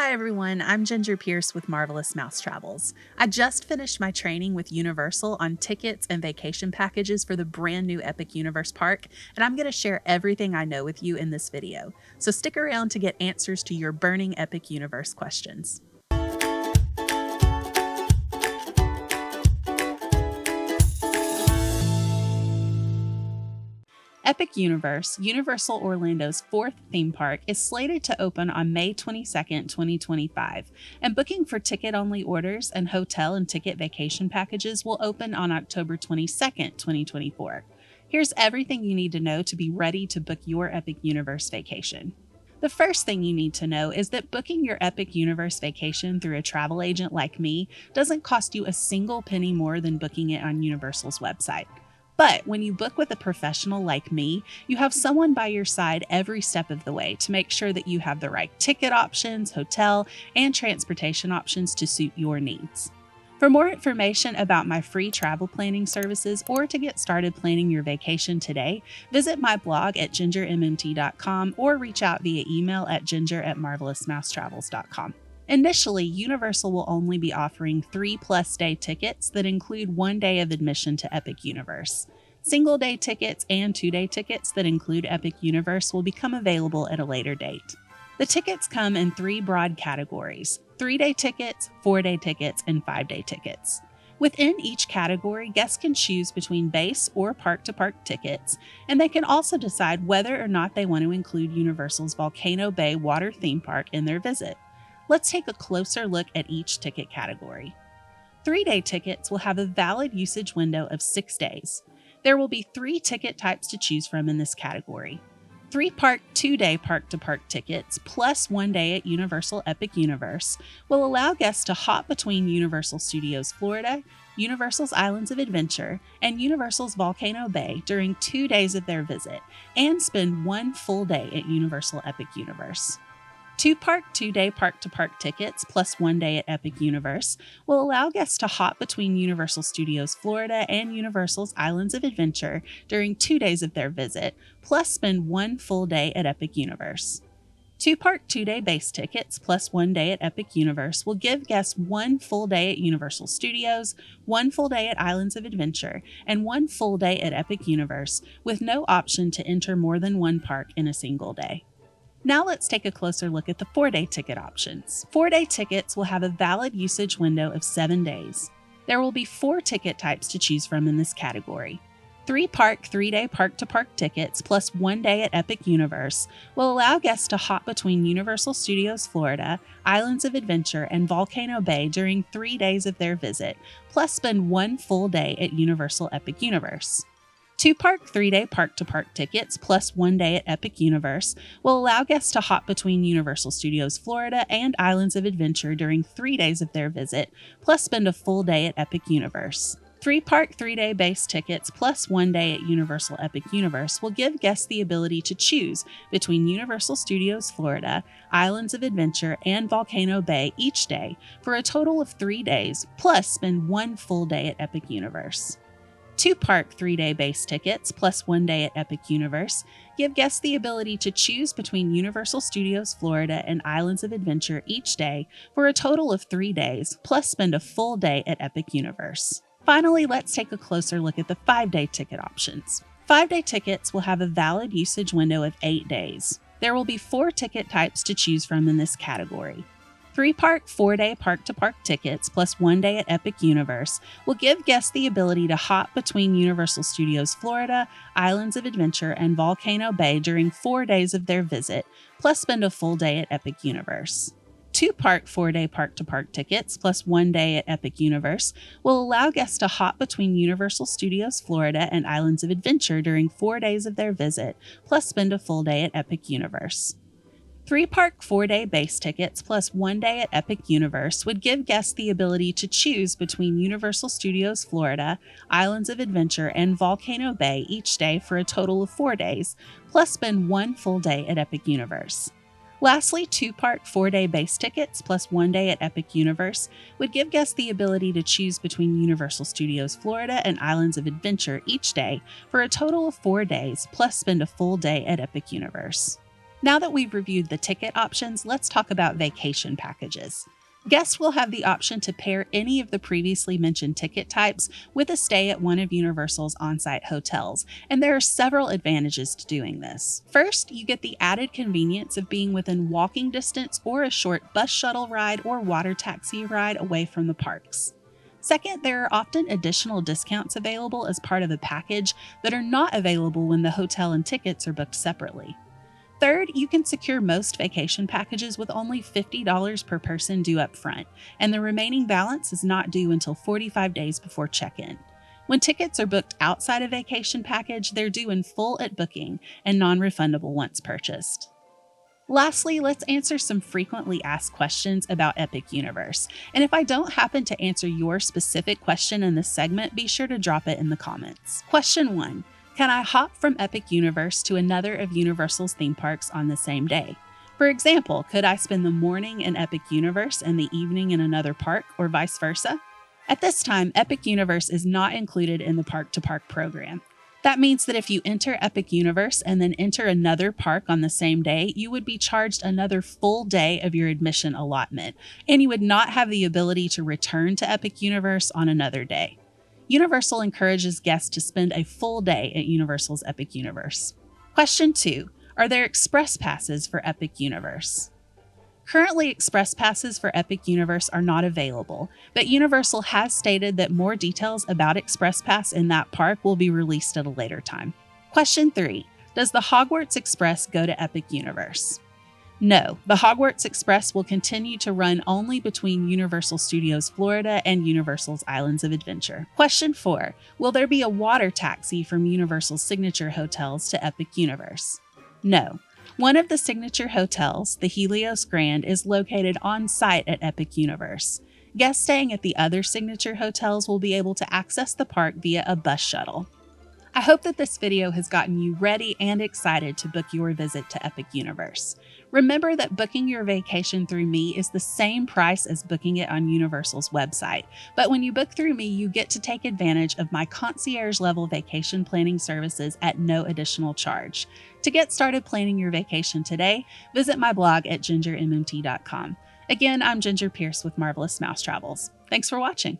Hi everyone, I'm Ginger Pierce with Marvelous Mouse Travels. I just finished my training with Universal on tickets and vacation packages for the brand new Epic Universe Park, and I'm going to share everything I know with you in this video. So stick around to get answers to your burning Epic Universe questions. Epic Universe, Universal Orlando's fourth theme park, is slated to open on May 22, 2025, and booking for ticket-only orders and hotel and ticket vacation packages will open on October 22, 2024. Here's everything you need to know to be ready to book your Epic Universe vacation. The first thing you need to know is that booking your Epic Universe vacation through a travel agent like me doesn't cost you a single penny more than booking it on Universal's website. But when you book with a professional like me, you have someone by your side every step of the way to make sure that you have the right ticket options, hotel, and transportation options to suit your needs. For more information about my free travel planning services or to get started planning your vacation today, visit my blog at gingermmt.com or reach out via email at ginger@marvelousmousetravels.com. Initially, Universal will only be offering 3+ day tickets that include 1 day of admission to Epic Universe. Single day tickets and 2-day tickets that include Epic Universe will become available at a later date. The tickets come in 3 broad categories: 3-day tickets, 4-day tickets, and 5-day tickets. Within each category, guests can choose between base or park-to-park tickets, and they can also decide whether or not they want to include Universal's Volcano Bay water theme park in their visit. Let's take a closer look at each ticket category. 3-day tickets will have a valid usage window of 6 days. There will be 3 ticket types to choose from in this category. 3-park 2-day park-to-park tickets plus 1 day at Universal Epic Universe will allow guests to hop between Universal Studios Florida, Universal's Islands of Adventure, and Universal's Volcano Bay during 2 days of their visit and spend 1 full day at Universal Epic Universe. 2-park 2-day park-to-park tickets plus 1 day at Epic Universe will allow guests to hop between Universal Studios Florida and Universal's Islands of Adventure during 2 days of their visit, plus spend 1 full day at Epic Universe. 2-park 2-day base tickets plus 1 day at Epic Universe will give guests 1 full day at Universal Studios, 1 full day at Islands of Adventure, and 1 full day at Epic Universe, with no option to enter more than 1 park in a single day. Now let's take a closer look at the 4-day ticket options. 4-day tickets will have a valid usage window of 7 days. There will be 4 ticket types to choose from in this category. 3-park 3-day park-to-park tickets plus 1 day at Epic Universe will allow guests to hop between Universal Studios Florida, Islands of Adventure, and Volcano Bay during 3 days of their visit, plus spend 1 full day at Universal Epic Universe. 2-park 3-day park-to-park tickets plus 1 day at Epic Universe will allow guests to hop between Universal Studios Florida and Islands of Adventure during 3 days of their visit, plus spend a full day at Epic Universe. 3-park 3-day base tickets plus 1 day at Universal Epic Universe will give guests the ability to choose between Universal Studios Florida, Islands of Adventure, and Volcano Bay each day for a total of 3 days, plus spend 1 full day at Epic Universe. 2-park 3-day base tickets plus 1 day at Epic Universe give guests the ability to choose between Universal Studios Florida and Islands of Adventure each day for a total of 3 days, plus spend a full day at Epic Universe. Finally, let's take a closer look at the 5-day ticket options. 5-day tickets will have a valid usage window of 8 days. There will be 4 ticket types to choose from in this category. 3-park 4-day park-to-park tickets plus 1 day at Epic Universe will give guests the ability to hop between Universal Studios Florida, Islands of Adventure, and Volcano Bay during 4 days of their visit, plus spend a full day at Epic Universe. 2-park 4-day park-to-park tickets plus 1 day at Epic Universe will allow guests to hop between Universal Studios Florida and Islands of Adventure during 4 days of their visit, plus spend a full day at Epic Universe. 3-park 4-day base tickets plus 1 day at Epic Universe would give guests the ability to choose between Universal Studios Florida, Islands of Adventure, and Volcano Bay each day for a total of 4 days, plus spend 1 full day at Epic Universe. Lastly, 2-park 4-day base tickets plus 1 day at Epic Universe would give guests the ability to choose between Universal Studios Florida and Islands of Adventure each day for a total of 4 days, plus spend a full day at Epic Universe. Now that we've reviewed the ticket options, let's talk about vacation packages. Guests will have the option to pair any of the previously mentioned ticket types with a stay at one of Universal's on-site hotels, and there are several advantages to doing this. First, you get the added convenience of being within walking distance or a short bus shuttle ride or water taxi ride away from the parks. Second, there are often additional discounts available as part of a package that are not available when the hotel and tickets are booked separately. Third, you can secure most vacation packages with only $50 per person due up front, and the remaining balance is not due until 45 days before check-in. When tickets are booked outside a vacation package, they're due in full at booking and non-refundable once purchased. Lastly, let's answer some frequently asked questions about Epic Universe. And if I don't happen to answer your specific question in this segment, be sure to drop it in the comments. Question 1. Can I hop from Epic Universe to another of Universal's theme parks on the same day? For example, could I spend the morning in Epic Universe and the evening in another park, or vice versa? At this time, Epic Universe is not included in the park-to-park program. That means that if you enter Epic Universe and then enter another park on the same day, you would be charged another full day of your admission allotment, and you would not have the ability to return to Epic Universe on another day. Universal encourages guests to spend a full day at Universal's Epic Universe. Question 2. Are there express passes for Epic Universe? Currently, express passes for Epic Universe are not available, but Universal has stated that more details about Express Pass in that park will be released at a later time. Question 3. Does the Hogwarts Express go to Epic Universe? No, the Hogwarts Express will continue to run only between Universal Studios Florida and Universal's Islands of Adventure. Question 4. Will there be a water taxi from Universal's signature hotels to Epic Universe? No. One of the signature hotels, the Helios Grand, is located on site at Epic Universe. Guests staying at the other signature hotels will be able to access the park via a bus shuttle. I hope that this video has gotten you ready and excited to book your visit to Epic Universe. Remember that booking your vacation through me is the same price as booking it on Universal's website, but when you book through me, you get to take advantage of my concierge-level vacation planning services at no additional charge. To get started planning your vacation today, visit my blog at gingermmt.com. Again, I'm Ginger Pierce with Marvelous Mouse Travels. Thanks for watching.